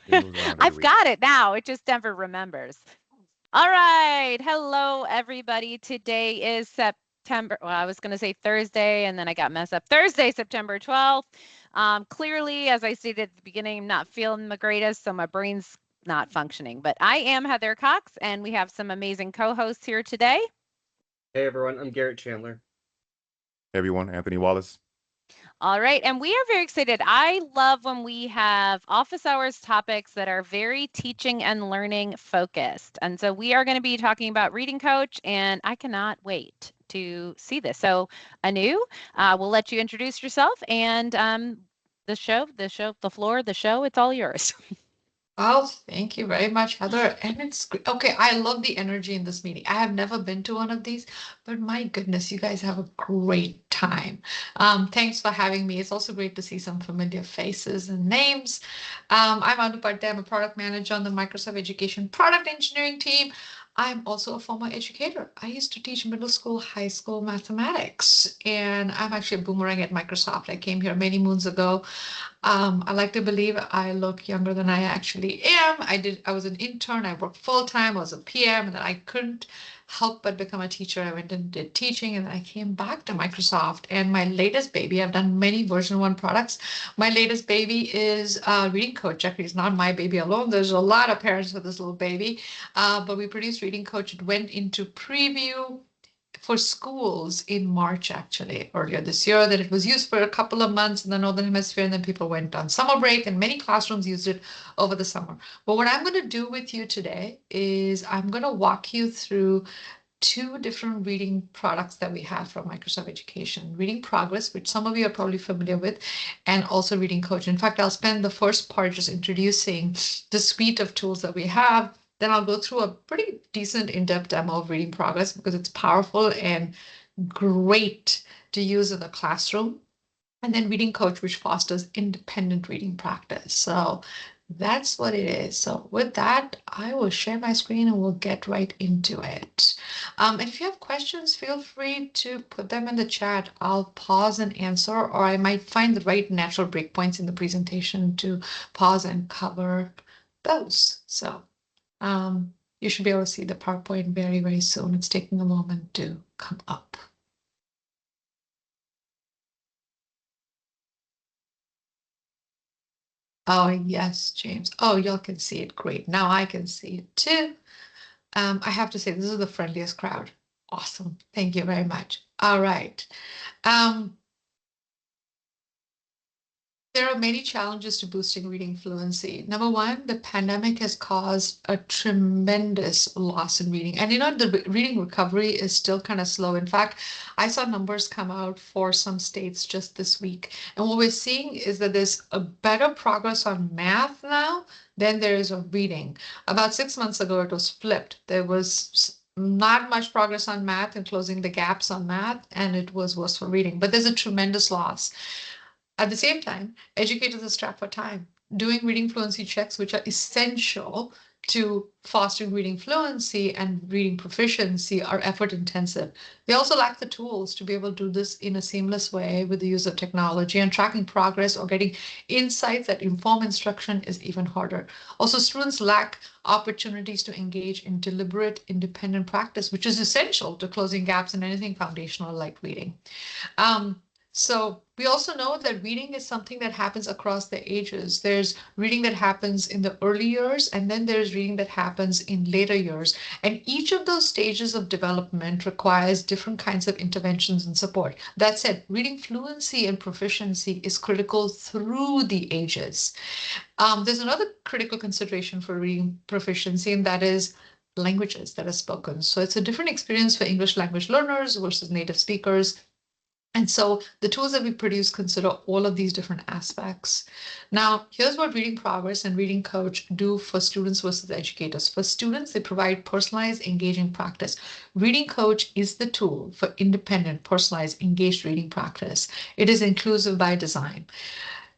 It moves around every I've week. got it now. It just never remembers. All right. Hello, everybody. Today is September. Well, I was going to say Thursday, and then I got messed up. Thursday, September 12th. Clearly, as I stated at the beginning, I'm not feeling the greatest, so my brain's not functioning. But I am Heather Cox, and we have some amazing co hosts here today. Hey everyone, I'm Garrett Chandler. Everyone, Anthony Wallace. All right. And we are very excited. I love when we have office hours topics that are very teaching and learning focused. And so we are going to be talking about Reading Coach, and I cannot wait to see this. So, Anu, we'll let you introduce yourself and the floor, the show, it's all yours. Oh, thank you very much, Heather. And it's okay. I love the energy in this meeting. I have never been to one of these, but my goodness, you guys have a great time. Thanks for having me. It's also great to see some familiar faces and names. I'm Anu Pandey. I'm a product manager on the Microsoft Education product engineering team. I'm also a former educator. I used to teach middle school, high school mathematics, and I'm actually a boomerang at Microsoft. I came here many moons ago. I like to believe I look younger than I actually am. I was an intern, I worked full time, I was a PM, and then I couldn't help but become a teacher. I went and did teaching, and then I came back to Microsoft. And my latest baby, I've done many version one products. My latest baby is Reading Coach. Actually, it's not my baby alone. There's a lot of parents with this little baby. But we produced Reading Coach. It went into preview for schools in March, actually, earlier this year, that it was used for a couple of months in the Northern Hemisphere, and then people went on summer break, and many classrooms used it over the summer. But what I'm going to do with you today is I'm going to walk you through two different reading products that we have from Microsoft Education. Reading Progress, which some of you are probably familiar with, and also Reading Coach. In fact, I'll spend the first part just introducing the suite of tools that we have. Then I'll go through a pretty decent in-depth demo of Reading Progress because it's powerful and great to use in the classroom. And then Reading Coach, which fosters independent reading practice. So that's what it is. So with that, I will share my screen and we'll get right into it. If you have questions, feel free to put them in the chat. I'll pause and answer, or I might find the right natural breakpoints in the presentation to pause and cover those. So you should be able to see the PowerPoint very, very soon. It's taking a moment to come up. Oh, yes, James. Oh, y'all can see it. Great. Now I can see it too. I have to say, this is the friendliest crowd. Awesome. Thank you very much. All right. There are many challenges to boosting reading fluency. Number one, the pandemic has caused a tremendous loss in reading. And the reading recovery is still kind of slow. In fact, I saw numbers come out for some states just this week. And what we're seeing is that there's a better progress on math now than there is on reading. About 6 months ago, it was flipped. There was not much progress on math and closing the gaps on math, and it was worse for reading. But there's a tremendous loss. At the same time, educators are strapped for time. Doing reading fluency checks, which are essential to fostering reading fluency and reading proficiency, are effort intensive. They also lack the tools to be able to do this in a seamless way with the use of technology, and tracking progress or getting insights that inform instruction is even harder. Also, students lack opportunities to engage in deliberate, independent practice, which is essential to closing gaps in anything foundational like reading. So we also know that reading is something that happens across the ages. There's reading that happens in the early years, and then there's reading that happens in later years. And each of those stages of development requires different kinds of interventions and support. That said, reading fluency and proficiency is critical through the ages. There's another critical consideration for reading proficiency, and that is languages that are spoken. So it's a different experience for English language learners versus native speakers. And so the tools that we produce consider all of these different aspects. Now, here's what Reading Progress and Reading Coach do for students versus educators. For students, they provide personalized, engaging practice. Reading Coach is the tool for independent, personalized, engaged reading practice. It is inclusive by design.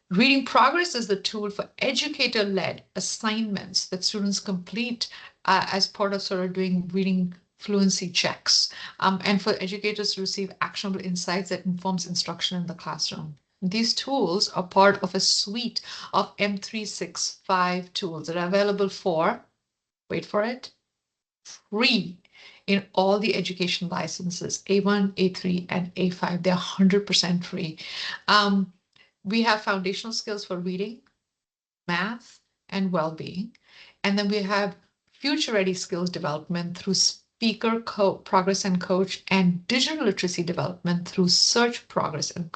Reading Progress is the tool for educator-led assignments that students complete as part of sort of doing reading fluency checks, and for educators to receive actionable insights that informs instruction in the classroom. These tools are part of a suite of M365 tools that are available for, wait for it, free in all the education licenses, A1, A3, and A5. They're 100% free. We have foundational skills for reading, math, and well-being. And then we have future-ready skills development through speaker progress and coach, and digital literacy development through search progress and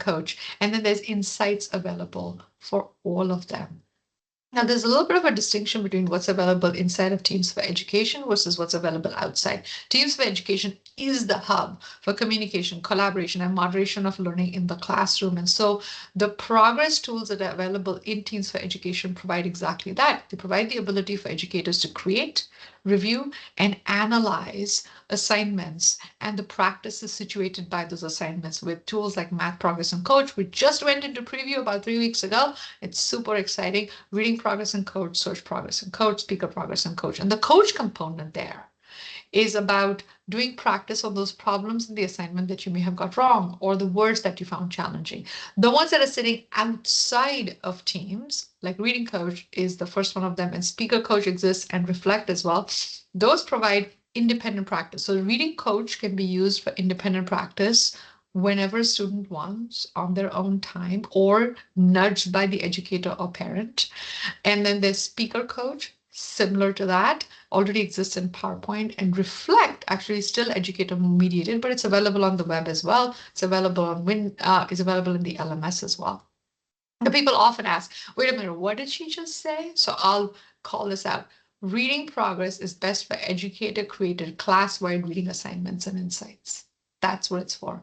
coach. And then there's insights available for all of them. Now, there's a little bit of a distinction between what's available inside of Teams for Education versus what's available outside. Teams for Education is the hub for communication, collaboration, and moderation of learning in the classroom. And so the progress tools that are available in Teams for Education provide exactly that. They provide the ability for educators to create, review, and analyze assignments and the practices situated by those assignments with tools like Math Progress and Coach. We just went into preview about 3 weeks ago. It's super exciting. Reading Progress and Coach, Search Progress and Coach, Speaker Progress and Coach. And the coach component there is about doing practice on those problems in the assignment that you may have got wrong, or the words that you found challenging. The ones that are sitting outside of Teams, like Reading Coach is the first one of them, and Speaker Coach exists, and Reflect as well. Those provide independent practice. So Reading Coach can be used for independent practice whenever a student wants on their own time or nudged by the educator or parent. And then there's Speaker Coach, similar to that, already exists in PowerPoint, and Reflect actually is still educator mediated, but it's available on the web as well. It's available on is available in the LMS as well. The people often ask, wait a minute, what did she just say? So I'll call this out. Reading Progress is best for educator-created class-wide reading assignments and insights. That's what it's for.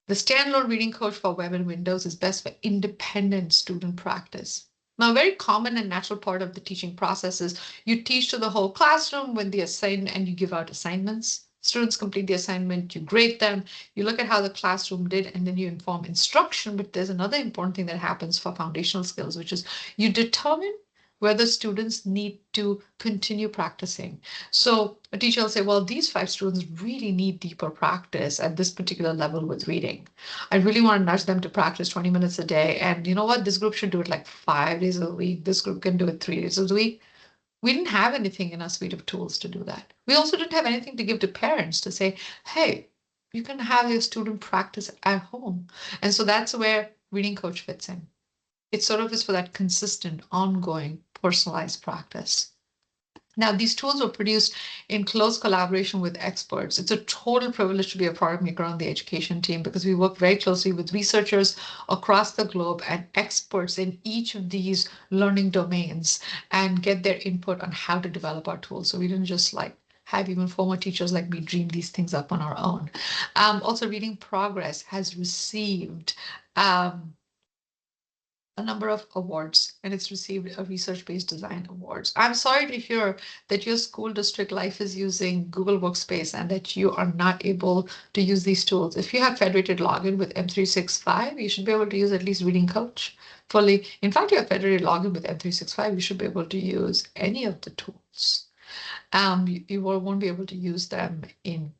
The standalone Reading Coach for web and Windows is best for independent student practice. Now, a very common and natural part of the teaching process is you teach to the whole classroom when they assign, and you give out assignments. Students complete the assignment, you grade them, you look at how the classroom did, and then you inform instruction. But there's another important thing that happens for foundational skills, which is you determine whether students need to continue practicing. So a teacher will say, well, these 5 students really need deeper practice at this particular level with reading. I really want to nudge them to practice 20 minutes a day. And you know what? This group should do it like 5 days a week. This group can do it 3 days a week. We didn't have anything in our suite of tools to do that. We also didn't have anything to give to parents to say, hey, you can have your student practice at home. And so that's where Reading Coach fits in. It sort of is for that consistent, ongoing, personalized practice. Now, these tools were produced in close collaboration with experts. It's a total privilege to be a product maker on the education team because we work very closely with researchers across the globe and experts in each of these learning domains and get their input on how to develop our tools. So we didn't just like have even former teachers like me dream these things up on our own. Also, Reading Progress has received a number of awards, and it's received a research-based design awards. I'm sorry to hear that your school district life is using Google Workspace and that you are not able to use these tools. If you have federated login with M365, you should be able to use at least Reading Coach fully. In fact, you have federated login with M365, you should be able to use any of the tools. You won't be able to use them in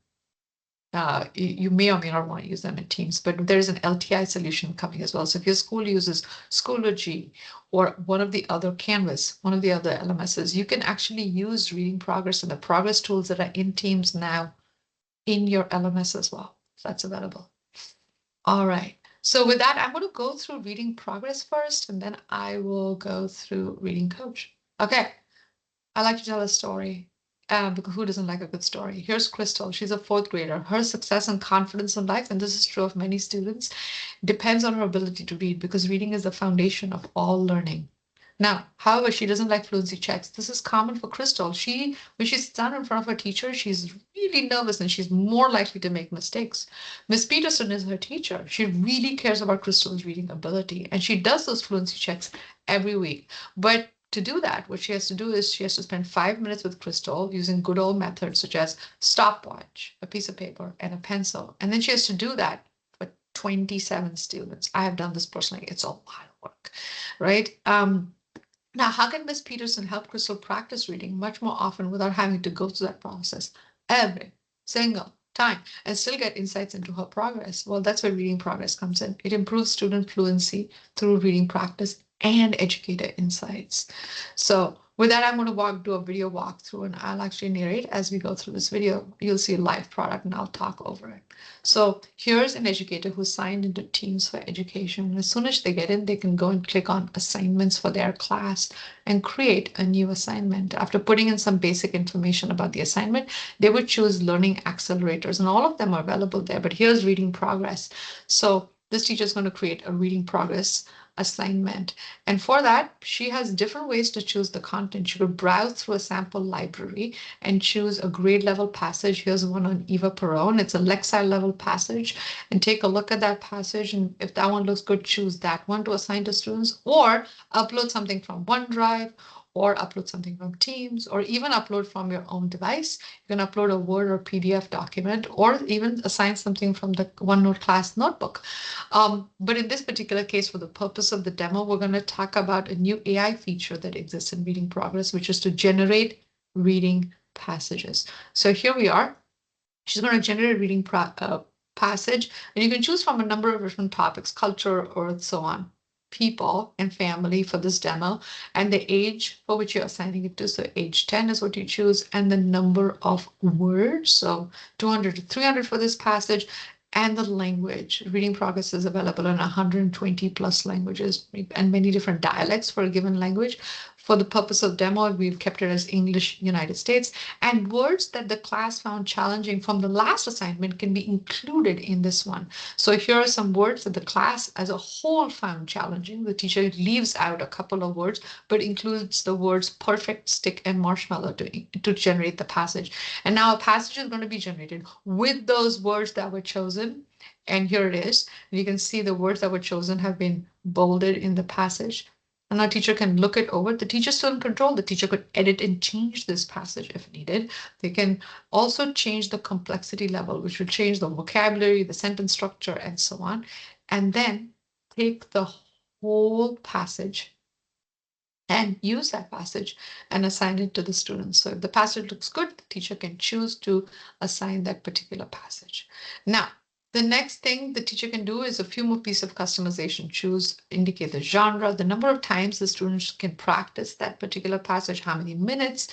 you may or may not want to use them in Teams, but there's an LTI solution coming as well. So if your school uses Schoology or one of the other Canvas, one of the other LMSs, you can actually use Reading Progress and the progress tools that are in Teams now in your LMS as well. So that's available. All right. So with that, I'm going to go through Reading Progress first, and then I will go through Reading Coach. Okay. I like to tell a story. Because who doesn't like a good story? Here's Crystal. She's a 4th grader. Her success and confidence in life, and this is true of many students, depends on her ability to read because reading is the foundation of all learning. Now, however, she doesn't like fluency checks. This is common for Crystal. When she's down in front of her teacher, she's really nervous and she's more likely to make mistakes. Miss Peterson is her teacher. She really cares about Crystal's reading ability, and she does those fluency checks every week. But to do that, what she has to do is she has to spend 5 minutes with Crystal using good old methods such as stopwatch, a piece of paper, and a pencil. And then she has to do that for 27 students. I have done this personally. It's a lot of work, right? Now, how can Miss Peterson help Crystal practice reading much more often without having to go through that process every single time and still get insights into her progress. Well, that's where reading progress comes in. It improves student fluency through reading practice and educator insights. So with that, I'm going to do a video walkthrough, and I'll actually narrate as we go through this video. You'll see a live product and I'll talk over it. So here's an educator who signed into Teams for Education. And as soon as they get in, they can go and click on assignments for their class and create a new assignment. After putting in some basic information about the assignment, they would choose learning accelerators, and all of them are available there. But here's reading progress. So this teacher is going to create a reading progress assignment. And for that, she has different ways to choose the content. She could browse through a sample library and choose a grade level passage. Here's one on Eva Peron. It's a Lexile level passage. And take a look at that passage. And if that one looks good, choose that one to assign to students, or upload something from OneDrive, or upload something from Teams, or even upload from your own device. You can upload a Word or PDF document, or even assign something from the OneNote class notebook. But in this particular case, for the purpose of the demo, we're going to talk about a new AI feature that exists in Reading Progress, which is to generate reading passages. So here we are. She's going to generate a reading passage, and you can choose from a number of different topics: culture, earth, so on, people, and family for this demo, and the age for which you're assigning it to. So age 10 is what you choose, and the number of words. So 200 to 300 for this passage. And the language. Reading Progress is available in 120 plus languages and many different dialects for a given language. For the purpose of demo, we've kept it as English United States. And words that the class found challenging from the last assignment can be included in this one. So here are some words that the class as a whole found challenging. The teacher leaves out a couple of words, but includes the words perfect, stick, and marshmallow to generate the passage. And now a passage is going to be generated with those words that were chosen. And here it is. And you can see the words that were chosen have been bolded in the passage. And our teacher can look it over. The teacher's still in control. The teacher could edit and change this passage if needed. They can also change the complexity level, which will change the vocabulary, the sentence structure, and so on. And then take the whole passage and use that passage and assign it to the students. So if the passage looks good, the teacher can choose to assign that particular passage. Now, the next thing the teacher can do is a few more pieces of customization. Choose, indicate the genre, the number of times the students can practice that particular passage, how many minutes,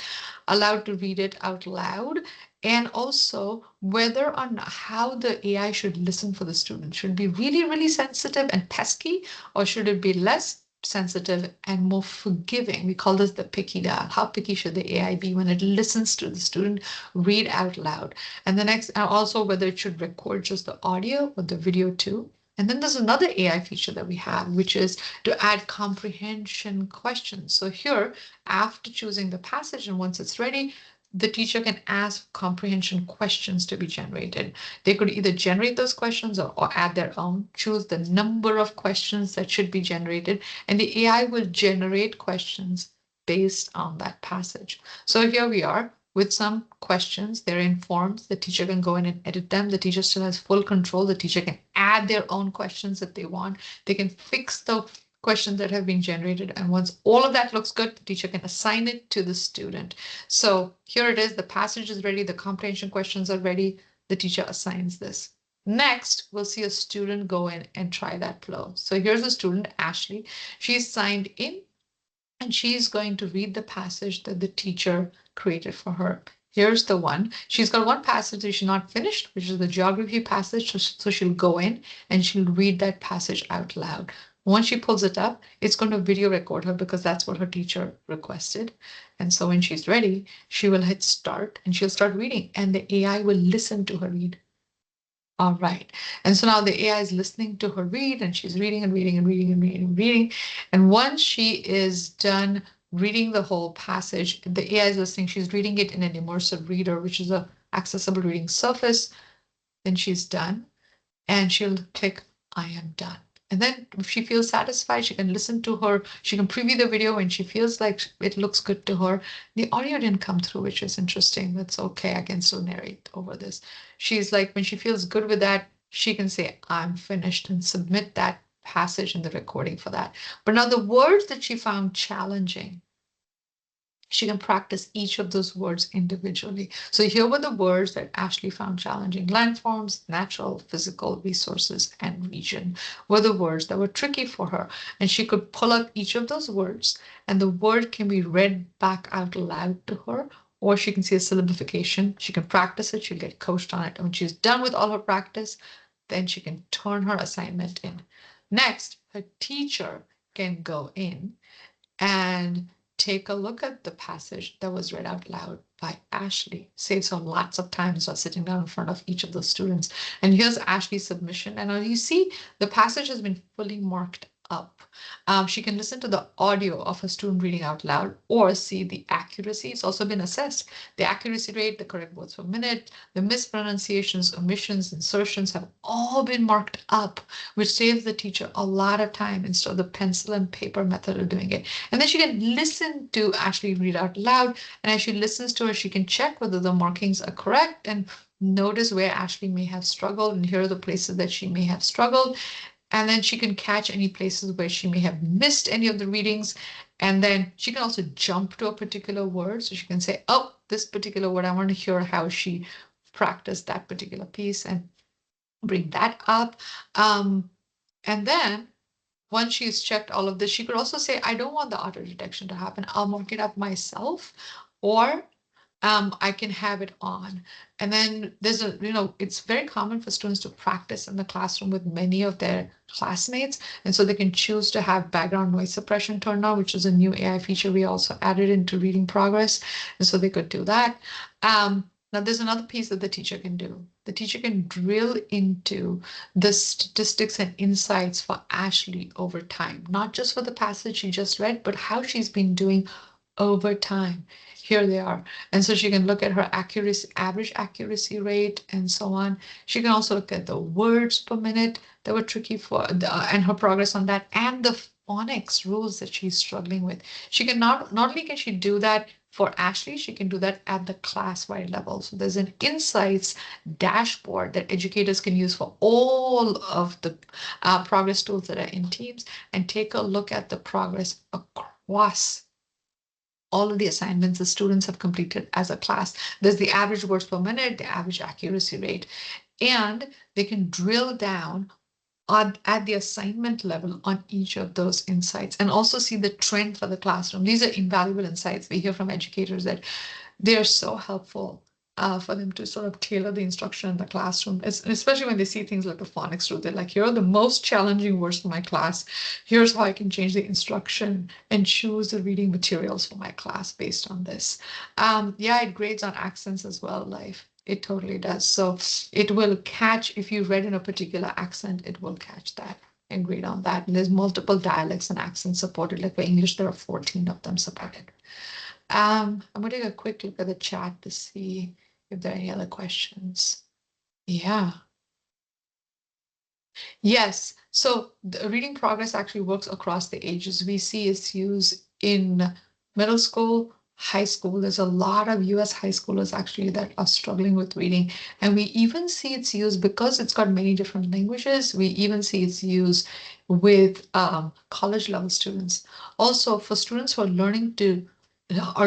allowed to read it out loud, and also whether or not how the AI should listen for the student. Should it be really, really sensitive and pesky, or should it be less sensitive and more forgiving? We call this the picky dial. How picky should the AI be when it listens to the student read out loud? And the next, also whether it should record just the audio or the video too. And then there's another AI feature that we have, which is to add comprehension questions. So here, after choosing the passage and once it's ready, the teacher can ask comprehension questions to be generated. They could either generate those questions or add their own, choose the number of questions that should be generated, and the AI will generate questions based on that passage. So here we are with some questions. They're in forms. The teacher can go in and edit them. The teacher still has full control. The teacher can add their own questions if they want. They can fix the questions that have been generated. And once all of that looks good, the teacher can assign it to the student. So here it is. The passage is ready. The comprehension questions are ready. The teacher assigns this. Next, we'll see a student go in and try that flow. So here's a student, Ashley. She's signed in, and she's going to read the passage that the teacher created for her. Here's the one. She's got one passage that she's not finished, which is the geography passage. So she'll go in and she'll read that passage out loud. Once she pulls it up, it's going to video record her because that's what her teacher requested. And so when she's ready, she will hit start and she'll start reading, and the AI will listen to her read. All right. And so now the AI is listening to her read, and she's reading and reading and reading and reading and reading. And once she is done reading the whole passage, the AI is listening. She's reading it in an immersive reader, which is a accessible reading surface. Then she's done, and she'll click I am done. And then if she feels satisfied, she can listen to her. She can preview the video when she feels like it looks good to her. The audio didn't come through, which is interesting. That's okay. I can still narrate over this. She's like, when she feels good with that, she can say, I'm finished, and submit that passage and the recording for that. But now the words that she found challenging, She can practice each of those words individually. So here were the words that Ashley found challenging. Landforms, natural, physical, resources, and region were the words that were tricky for her. And she could pull up each of those words, and the word can be read back out loud to her, or she can see a syllabification. She can practice it. She'll get coached on it. And when she's done with all her practice, then she can turn her assignment in. Next, her teacher can go in and take a look at the passage that was read out loud by Ashley. Saves her lots of time while sitting down in front of each of the students. And here's Ashley's submission. And you see the passage has been fully marked up. She can listen to the audio of a student reading out loud or see the accuracy. It's also been assessed. The accuracy rate, the correct words per minute, the mispronunciations, omissions, insertions have all been marked up, which saves the teacher a lot of time instead of the pencil and paper method of doing it. And then she can listen to Ashley read out loud. And as she listens to her, she can check whether the markings are correct and notice where Ashley may have struggled. And here are the places that she may have struggled. And then she can catch any places where she may have missed any of the readings. And then she can also jump to a particular word. So she can say, oh, this particular word, I want to hear how she practiced that particular piece and bring that up. And then once she's checked all of this, she could also say, I don't want the auto detection to happen. I'll mark it up myself, or I can have it on. And then there's it's very common for students to practice in the classroom with many of their classmates. And so they can choose to have background noise suppression turned on, which is a new AI feature we also added into reading progress. And so they could do that. Now, there's another piece that the teacher can do. The teacher can drill into the statistics and insights for Ashley over time, not just for the passage she just read, but how she's been doing over time. Here they are. And so she can look at her accuracy, average accuracy rate, and so on. She can also look at the words per minute that were tricky for, and her progress on that, and the phonics rules that she's struggling with. She can not only can she do that for Ashley, she can do that at the class-wide level. So there's an insights dashboard that educators can use for all of the progress tools that are in Teams, and take a look at the progress across all of the assignments the students have completed as a class. There's the average words per minute, the average accuracy rate, and they can drill down at the assignment level on each of those insights and also see the trend for the classroom. These are invaluable insights. We hear from educators that they're so helpful for them to sort of tailor the instruction in the classroom, especially when they see things like the phonics rule. They're like, here are the most challenging words for my class. Here's how I can change the instruction and choose the reading materials for my class based on this. Yeah, it grades on accents as well, Life. It totally does. So it will catch, if you read in a particular accent, it will catch that and grade on that. And there's multiple dialects and accents supported. Like for English, there are 14 of them supported. I'm going to take a quick look at the chat to see if there are any other questions. Yeah. Yes. So the reading progress actually works across the ages. We see its use in middle school, high school. There's a lot of US high schoolers actually that are struggling with reading. And we even see its use because it's got many different languages. We even see its use with college level students. Also, for students who are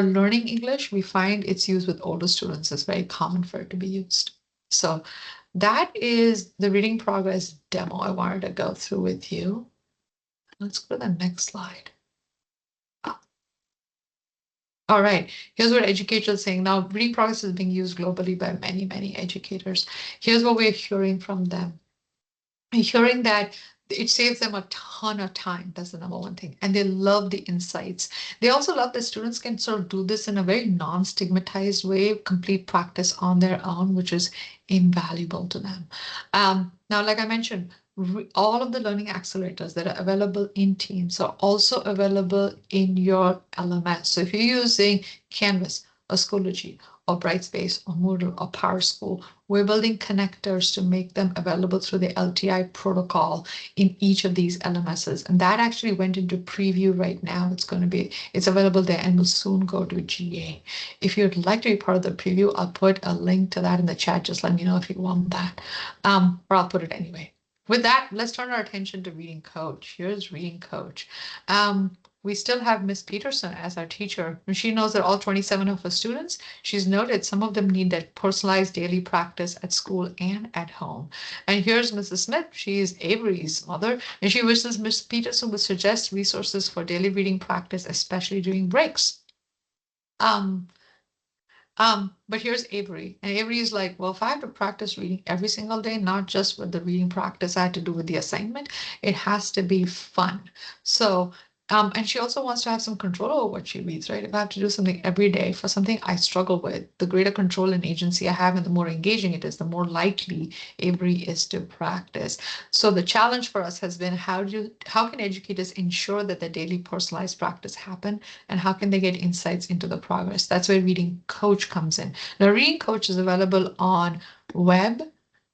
learning English, we find its use with older students. It's very common for it to be used. So that is the reading progress demo I wanted to go through with you. Let's go to the next slide. All right, here's what educators are saying. Now, reading progress is being used globally by many, many educators. Here's what we're hearing from them. We're hearing that it saves them a ton of time. That's the number one thing. And they love the insights. They also love that students can sort of do this in a very non-stigmatized way, complete practice on their own, which is invaluable to them. Now, like I mentioned, all of the learning accelerators that are available in Teams are also available in your LMS. So if you're using Canvas or Schoology or Brightspace or Moodle or PowerSchool, we're building connectors to make them available through the LTI protocol in each of these LMSs. And that actually went into preview right now. It's available there and will soon go to GA. If you'd like to be part of the preview, I'll put a link to that in the chat. Just let me know if you want that, or I'll put it anyway. With that, let's turn our attention to Reading Coach. Here's Reading Coach. we still have Miss Peterson as our teacher. And she knows that all 27 of her students, she's noted some of them need that personalized daily practice at school and at home. And here's Mrs. Smith. She is Avery's mother, and she wishes Miss Peterson would suggest resources for daily reading practice, especially during breaks. But here's Avery, and Avery is like, well, if I have to practice reading every single day, not just with the reading practice I had to do with the assignment, it has to be fun. So, and she also wants to have some control over what she reads, right? If I have to do something every day for something I struggle with, the greater control and agency I have and the more engaging it is, the more likely Avery is to practice. So the challenge for us has been how can educators ensure that the daily personalized practice happen, and how can they get insights into the progress? That's where Reading Coach comes in. Now, Reading Coach is available on web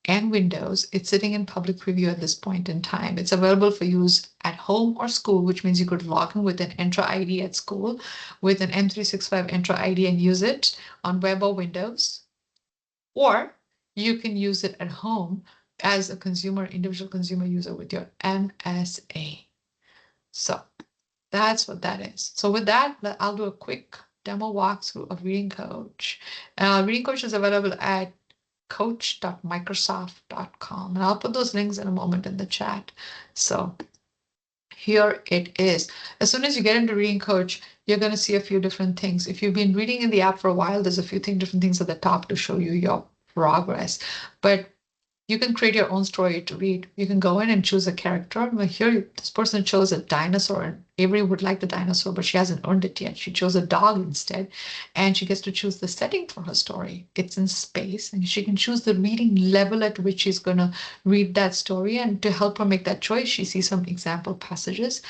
and Windows. It's sitting in public preview at this point in time. It's available for use at home or school, which means you could log in with an Entra ID at school with an M365 Entra ID and use it on web or Windows. Or you can use it at home as a individual consumer user with your MSA. So that's what that is. So with that, I'll do a quick demo walkthrough of Reading Coach. Reading Coach is available at coach.microsoft.com. And I'll put those links in a moment in the chat. So here it is. As soon as you get into Reading Coach, you're going to see a few different things. If you've been reading in the app for a while, there's a few different things at the top to show you your progress. But you can create your own story to read. You can go in and choose a character. Well, here, this person chose a dinosaur, and Avery would like the dinosaur, but she hasn't earned it yet. She chose a dog instead, and she gets to choose the setting for her story. It's in space, and she can choose the reading level at which she's going to read that story. And to help her make that choice, she sees some example passages.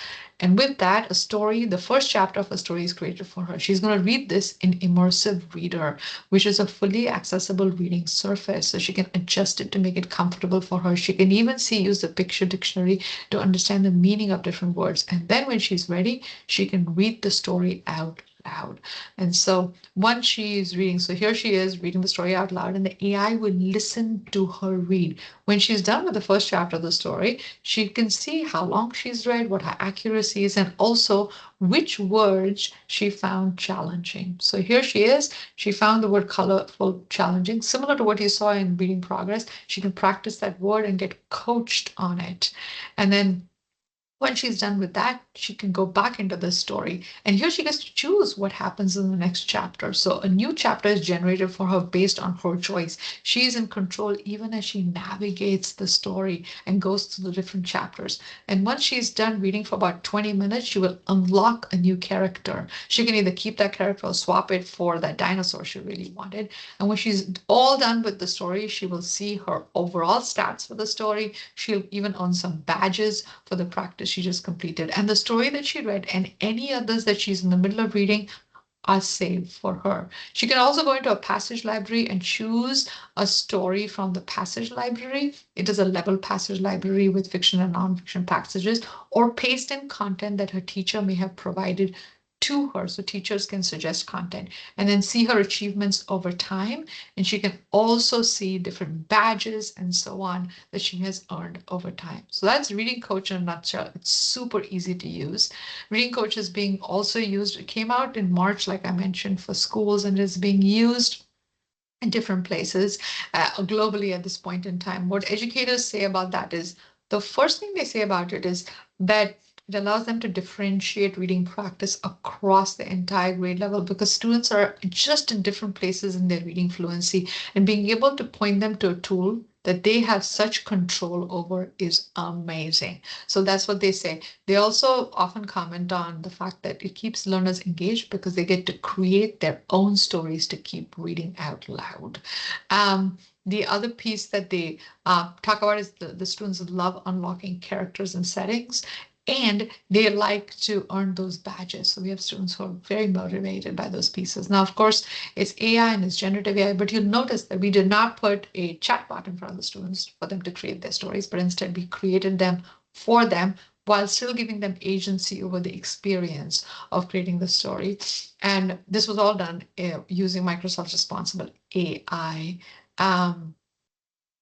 And with that, the first chapter of a story is created for her. She's going to read this in Immersive Reader, which is a fully accessible reading surface. So she can adjust it to make it comfortable for her. She can even use the picture dictionary to understand the meaning of different words. And then when she's ready, she can read the story out loud. And so once she's reading, so here she is reading the story out loud, and the AI will listen to her read. When she's done with the first chapter of the story, she can see how long she's read, what her accuracy is, and also which words she found challenging. So here she is. She found the word colorful challenging, similar to what you saw in Reading Progress. She can practice that word and get coached on it. And then when she's done with that, she can go back into the story. And here she gets to choose what happens in the next chapter. So a new chapter is generated for her based on her choice. She's in control even as she navigates the story and goes through the different chapters. And once she's done reading for about 20 minutes, she will unlock a new character. She can either keep that character or swap it for that dinosaur she really wanted. And when she's all done with the story, she will see her overall stats for the story. She'll even earn some badges for the practice she just completed. And the story that she read and any others that she's in the middle of reading are saved for her. She can also go into a passage library and choose a story from the passage library. It is a level passage library with fiction and nonfiction passages, or paste in content that her teacher may have provided to her. So teachers can suggest content and then see her achievements over time. And she can also see different badges and so on that she has earned over time. So that's Reading Coach in a nutshell. It's super easy to use. Reading Coach is being also used. It came out in March, like I mentioned, for schools, and is being used in different places globally at this point in time. What educators say about that is, the first thing they say about it is that it allows them to differentiate reading practice across the entire grade level, because students are just in different places in their reading fluency, and being able to point them to a tool that they have such control over is amazing. So that's what they say. They also often comment on the fact that it keeps learners engaged because they get to create their own stories to keep reading out loud. The other piece that they talk about is the students love unlocking characters and settings, and they like to earn those badges. So we have students who are very motivated by those pieces. Now, of course, it's AI and it's generative AI, but you'll notice that we did not put a chatbot in front of the students for them to create their stories, but instead we created them for them while still giving them agency over the experience of creating the story. And this was all done using Microsoft's responsible AI.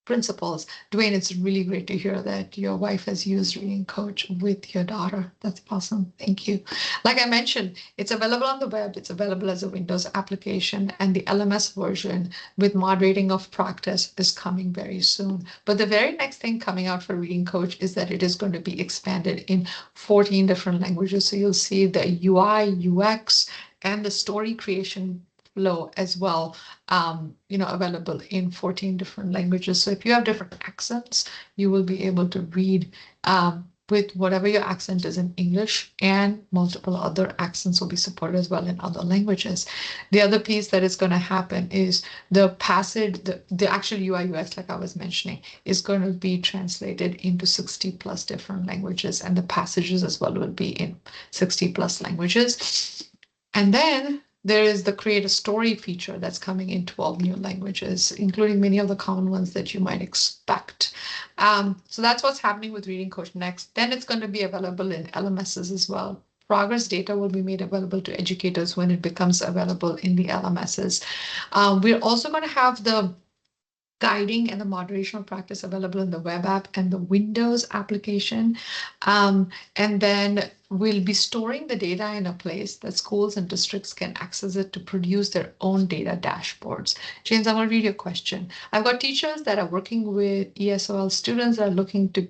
principles. Dwayne, it's really great to hear that your wife has used Reading Coach with your daughter. That's awesome. Thank you. Like I mentioned, it's available on the web. It's available as a Windows application, and the LMS version with moderating of practice is coming very soon. But the very next thing coming out for Reading Coach is that it is going to be expanded in 14 different languages. So you'll see the UI, UX, and the story creation flow as well, available in 14 different languages. So if you have different accents, you will be able to read with whatever your accent is in English, and multiple other accents will be supported as well in other languages. The other piece that is going to happen is the passage, the actual UI UX, like I was mentioning, is going to be translated into 60 plus different languages, and the passages as well will be in 60 plus languages. And then there is the create a story feature that's coming in 12 new languages, including many of the common ones that you might expect. So that's what's happening with Reading Coach next. Then it's going to be available in LMSs as well. Progress data will be made available to educators when it becomes available in the LMSs. We're also going to have the guiding and the moderation of practice available in the web app and the Windows application. And then we'll be storing the data in a place that schools and districts can access it to produce their own data dashboards. James, I'm going to read your question. I've got teachers that are working with ESOL students that are looking to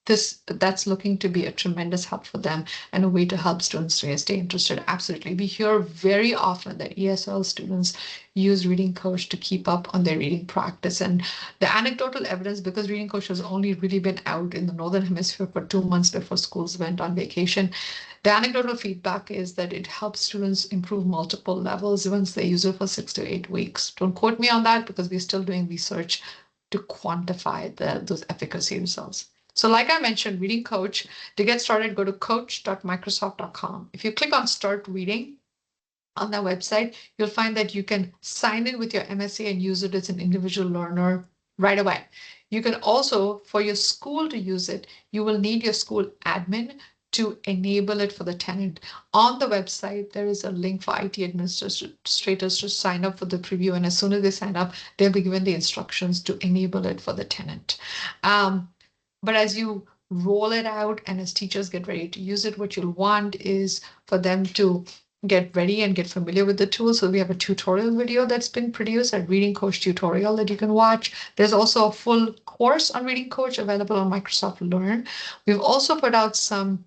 that's looking to be a tremendous help for them and a way to help students stay interested. Absolutely. We hear very often that ESL students use Reading Coach to keep up on their reading practice. And the anecdotal evidence, because Reading Coach has only really been out in the Northern Hemisphere for 2 months before schools went on vacation, the anecdotal feedback is that it helps students improve multiple levels once they use it for 6 to 8 weeks. Don't quote me on that, because we're still doing research to quantify those efficacy results. So like I mentioned, Reading Coach, to get started, go to coach.microsoft.com. If you click on Start Reading on that website, you'll find that you can sign in with your MSA and use it as an individual learner right away. You can also, for your school to use it, you will need your school admin to enable it for the tenant. On the website, there is a link for IT administrators to sign up for the preview. And as soon as they sign up, they'll be given the instructions to enable it for the tenant. But as you roll it out and as teachers get ready to use it, what you'll want is for them to get ready and get familiar with the tool. So we have a tutorial video that's been produced, a Reading Coach tutorial that you can watch. There's also a full course on Reading Coach available on Microsoft Learn. We've also put out some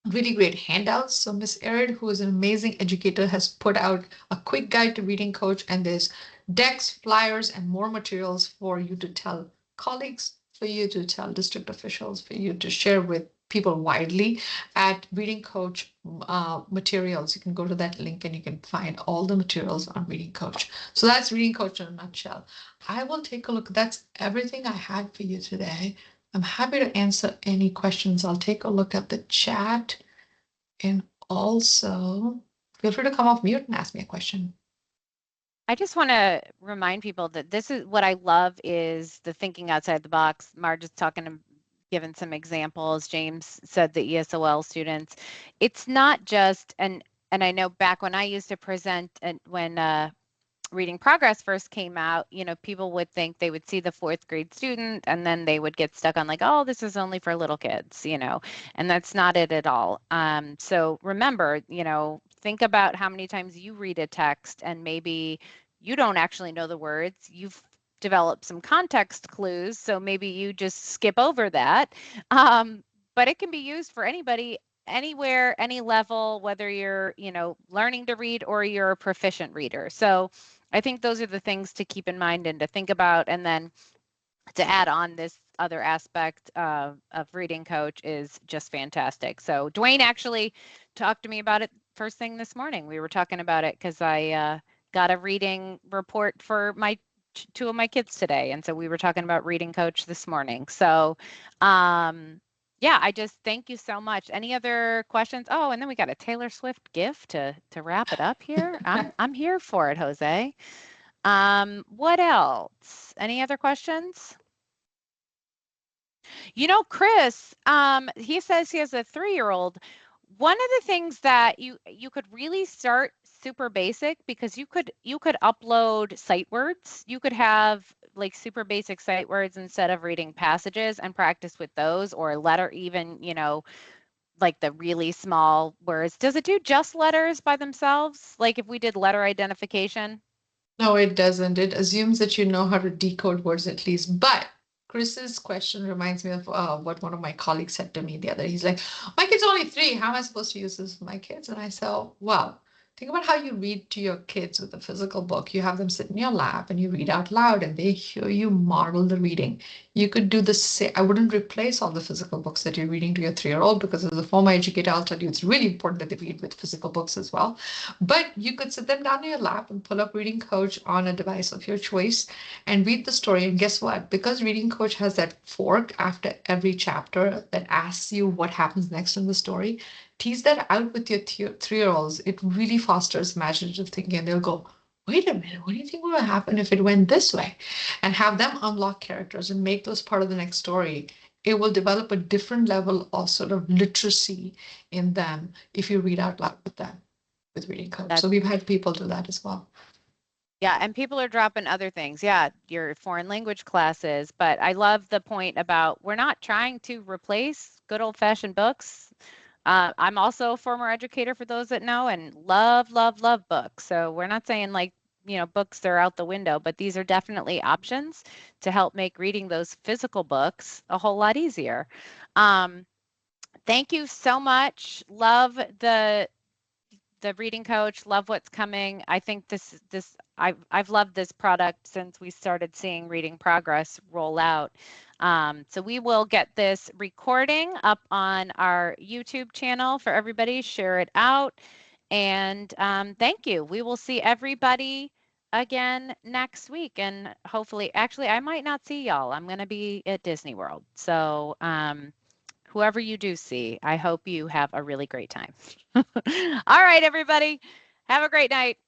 really great handouts. So Miss Erin, who is an amazing educator, has put out a quick guide to Reading Coach, and there's decks, flyers, and more materials for you to tell colleagues, for you to tell district officials, for you to share with people widely at Reading Coach materials. You can go to that link and you can find all the materials on Reading Coach. So that's Reading Coach in a nutshell. I will take a look. That's everything I had for you today. I'm happy to answer any questions. I'll take a look at the chat, and also feel free to come off mute and ask me a question. I just want to remind people that this is what I love, is the thinking outside the box. Marge is given some examples. James said the ESOL students. It's not just, and I know back when I used to present, and when Reading Progress first came out, people would think they would see the 4th grade student and then they would get stuck on like, oh, this is only for little kids, and that's not it at all. So remember, think about how many times you read a text and maybe you don't actually know the words. You've developed some context clues, so maybe you just skip over that. But it can be used for anybody, anywhere, any level, whether you're, learning to read or you're a proficient reader. So I think those are the things to keep in mind and to think about. And then to add on, this other aspect of Reading Coach is just fantastic. So Dwayne actually talked to me about it first thing this morning. We were talking about it because I got a reading report for my 2 of my kids today. And so we were talking about Reading Coach this morning. So yeah, I just thank you so much. Any other questions? Oh, and then we got a Taylor Swift gift to wrap it up here. I'm here for it, Jose. What else? Any other questions? Chris, he says he has a 3-year-old. One of the things that you could really start super basic, because you could upload sight words. You could have like super basic sight words instead of reading passages and practice with those, or letter, even, like the really small words. Does it do just letters by themselves? Like if we did letter identification? No, it doesn't. It assumes that you know how to decode words at least. But Chris's question reminds me of what one of my colleagues said to me the other. He's like, "My kid's only 3. How am I supposed to use this with my kids?" And I said, "Well, think about how you read to your kids with a physical book. You have them sit in your lap and you read out loud, and they hear you model the reading. You could do the same. I wouldn't replace all the physical books that you're reading to your 3-year-old, because as a former educator, I'll tell you it's really important that they read with physical books as well. But you could sit them down in your lap and pull up Reading Coach on a device of your choice and read the story. And guess what? Because Reading Coach has that fork after every chapter that asks you what happens next in the story, tease that out with your 3-year-olds. It really fosters imaginative thinking, and they'll go, "Wait a minute, what do you think would happen if it went this way?" And have them unlock characters and make those part of the next story. It will develop a different level of sort of literacy in them if you read out loud with them with Reading Coach. So we've had people do that as well. Yeah, and people are dropping other things. Yeah, your foreign language classes. But I love the point about we're not trying to replace good old-fashioned books. I'm also a former educator, for those that know, and love, love, love books. So we're not saying like, books are out the window, but these are definitely options to help make reading those physical books a whole lot easier. Thank you so much. Love the Reading Coach, love what's coming. I think I've loved this product since we started seeing Reading Progress roll out. So we will get this recording up on our YouTube channel for everybody. Share it out. And thank you. We will see everybody again next week. And hopefully, actually, I might not see y'all. I'm going to be at Disney World. So whoever you do see, I hope you have a really great time. All right, everybody. Have a great night.